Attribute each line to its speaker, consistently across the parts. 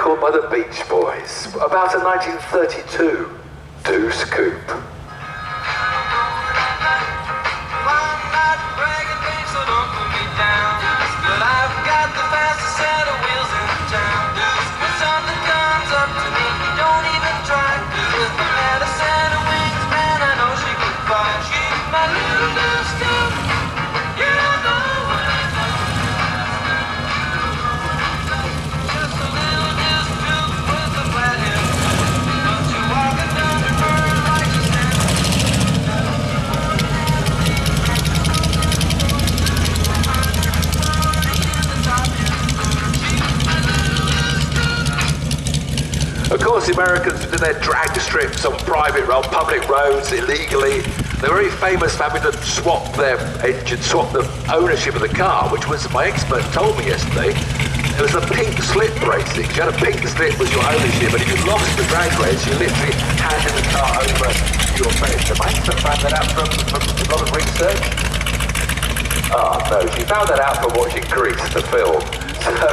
Speaker 1: record by the Beach Boys about a 1932 Deuce Coupe. Of course, the Americans did their drag strips on private road, public roads, illegally. They were very famous for having to swap their engine, swap the ownership of the car, which was, my expert told me yesterday, it was a pink slip racing. You had a pink slip was your ownership, and if you lost the drag race, you literally handed the car over to your friend. So my expert found that out from a lot of research. Ah, no, she found that out from watching Grease, the film. So,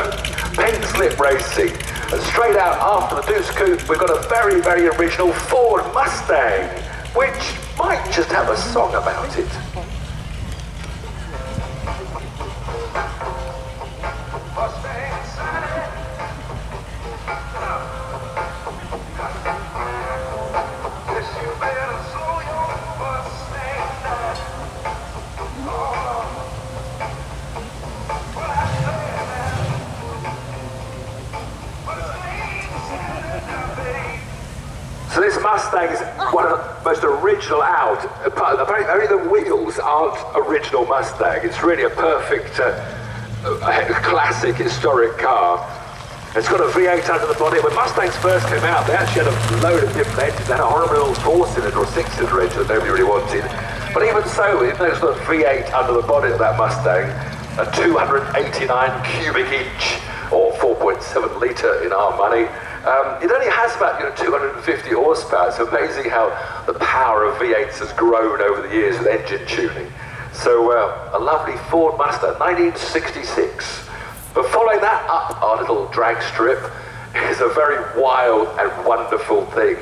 Speaker 1: pink slip racing. And straight out after the Deuce Coupe, we've got a very, very original Ford Mustang, which might just have a song about it. So this Mustang is one of the most original out. Apparently only the wheels aren't original Mustang. It's really a perfect, classic historic car. It's got a V8 under the body. When Mustangs first came out, they actually had a load of different engines. They had a horrible little 4-cylinder or 6-cylinder engine that nobody really wanted. But even so, even though it's got a V8 under the body of that Mustang, a 289 cubic inch, or 4.7 litre in our money, it only has about 250 horsepower. It's amazing how the power of V8s has grown over the years with engine tuning. So a lovely Ford Mustang, 1966. But following that up our little drag strip is a very wild and wonderful thing.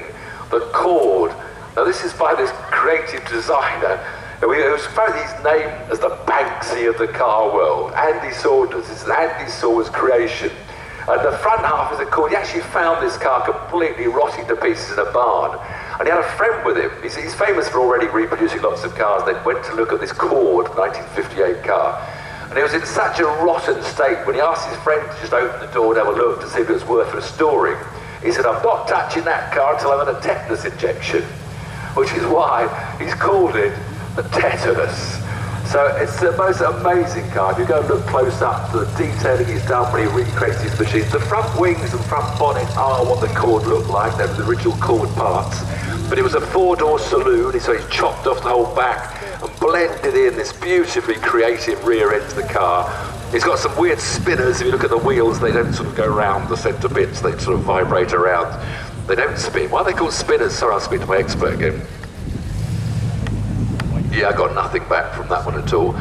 Speaker 1: The Cord. Now this is by this creative designer. It was apparently he's named as the Banksy of the car world. Andy Saunders. This is Andy Saunders' creation. And the front half is a Cord. He actually found this car completely rotting to pieces in a barn. And he had a friend with him. He's famous for already reproducing lots of cars. They went to look at this Cord 1958 car. And it was in such a rotten state, when he asked his friend to just open the door and have a look to see if it was worth restoring, he said, "I'm not touching that car until I've had a tetanus injection," which is why he's called it the Tetanus. So it's the most amazing car. If you go and look close up to the detailing he's done when he recreates his machines. The front wings and front bonnet are what the Cord looked like. They were the original Cord parts. But it was a four-door saloon, so he's chopped off the whole back and blended in this beautifully creative rear end to the car. It's got some weird spinners. If you look at the wheels, they don't sort of go round the centre bits. They sort of vibrate around. They don't spin. Why are they called spinners? Sorry, I'll speak to my expert again. Yeah, I got nothing back from that one at all.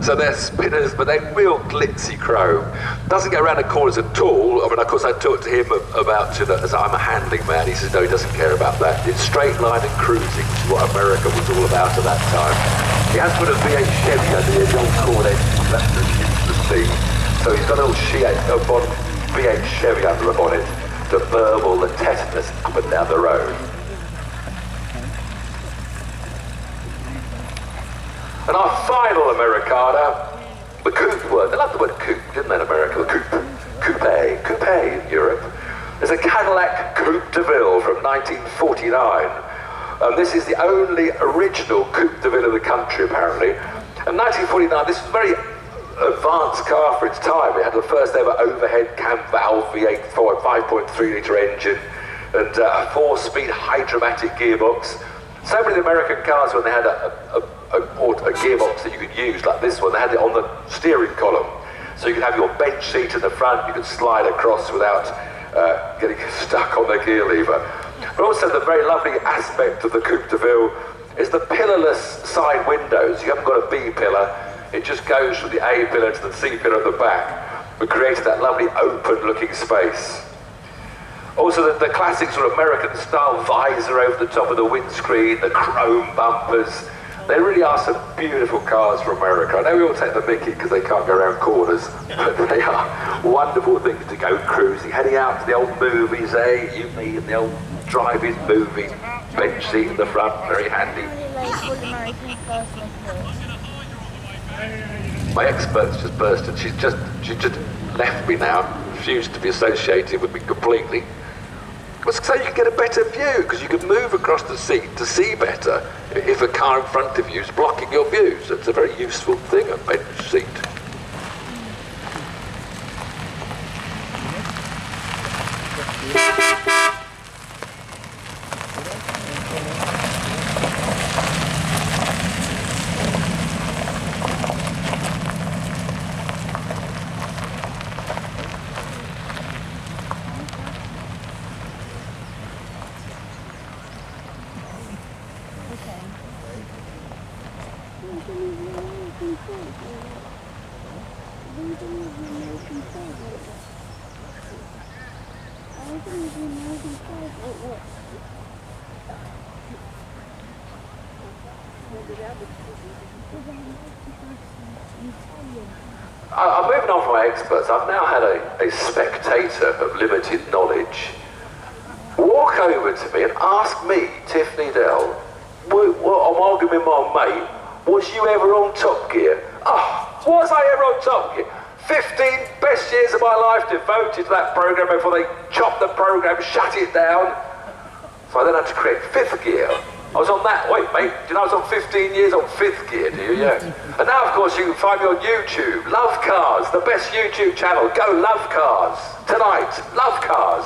Speaker 1: So they're spinners, but they're real glitzy chrome. Doesn't go around the corners at all. I mean, of course, I talked to him about, as I'm a handling man. He says, no, he doesn't care about that. It's straight line and cruising, which is what America was all about at that time. He has put a V8 Chevy under the old Cord engine. That's the useless thing. So he's got a little V8 Chevy under the bonnet to burble the Tetanus up and down the road. And our final Americana, the coupe word. They loved the word coupe, didn't they, in America? The coupe in Europe. There's a Cadillac Coupe de Ville from 1949. And this is the only original Coupe de Ville in the country, apparently. And 1949, this was a very advanced car for its time. It had the first ever overhead cam valve V8 5.3 litre engine and a 4-speed hydromatic gearbox. So many of the American cars, when they had a gearbox that you could use, like this one, they had it on the steering column. So you could have your bench seat in the front, you could slide across without getting stuck on the gear lever. But also the very lovely aspect of the Coupe de Ville is the pillarless side windows. You haven't got a B pillar, it just goes from the A pillar to the C pillar at the back. We created that lovely open looking space. Also the classic sort of American style visor over the top of the windscreen, the chrome bumpers. They really are some beautiful cars for America. I know we all take the mickey because they can't go around corners, but they are wonderful things to go cruising, heading out to the old movies, eh? You, me, and the old drive-in movie, bench seat in the front, very handy. My expert's just bursted. She just left me now, refused to be associated with me completely. So you can get a better view, because you can move across the seat to see better if a car in front of you is blocking your views. It's a very useful thing, a bench seat. I'm moving on from my experts. I've now had a spectator of limited knowledge walk over to me and ask me, Tiffany Dell, I'm arguing with my mate, was you ever on Top Gear? Oh, was I ever on Top Gear? 15 best years of my life devoted to that programme before they chopped the programme, shut it down. So I then had to create Fifth Gear. I was on that, wait mate, do you know I was on 15 years on Fifth Gear, do you? Yeah. And now of course you can find me on YouTube, Love Cars, the best YouTube channel, go Love Cars. Tonight, Love Cars.